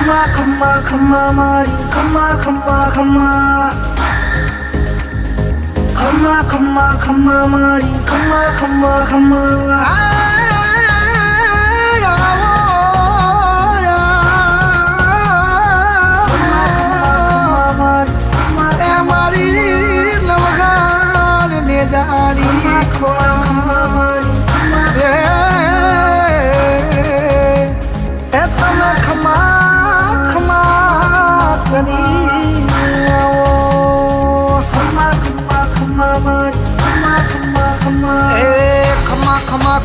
ખમ્મા ખમ્મા મારી ખમ્મા ખમ્મા ખમ્મા ખમ્મા ખમ્મા ખમ્મા મારી ખમ્મા ખમ્મા ખમ્મા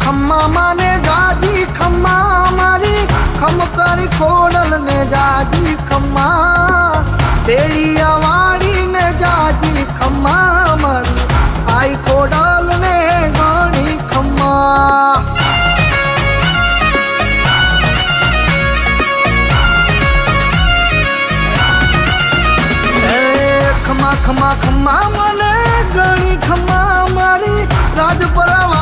खम्मा माने जाजी खम्मा मारी खम कर खोड़ल ने जाजी खम्मा तेरी आवारी ने जाजी खम्मा मारी आई खोड़ल ने गानी खम्मा खम्मा खम्मा खम्मा माने गानी खम्मा मारी राज परावा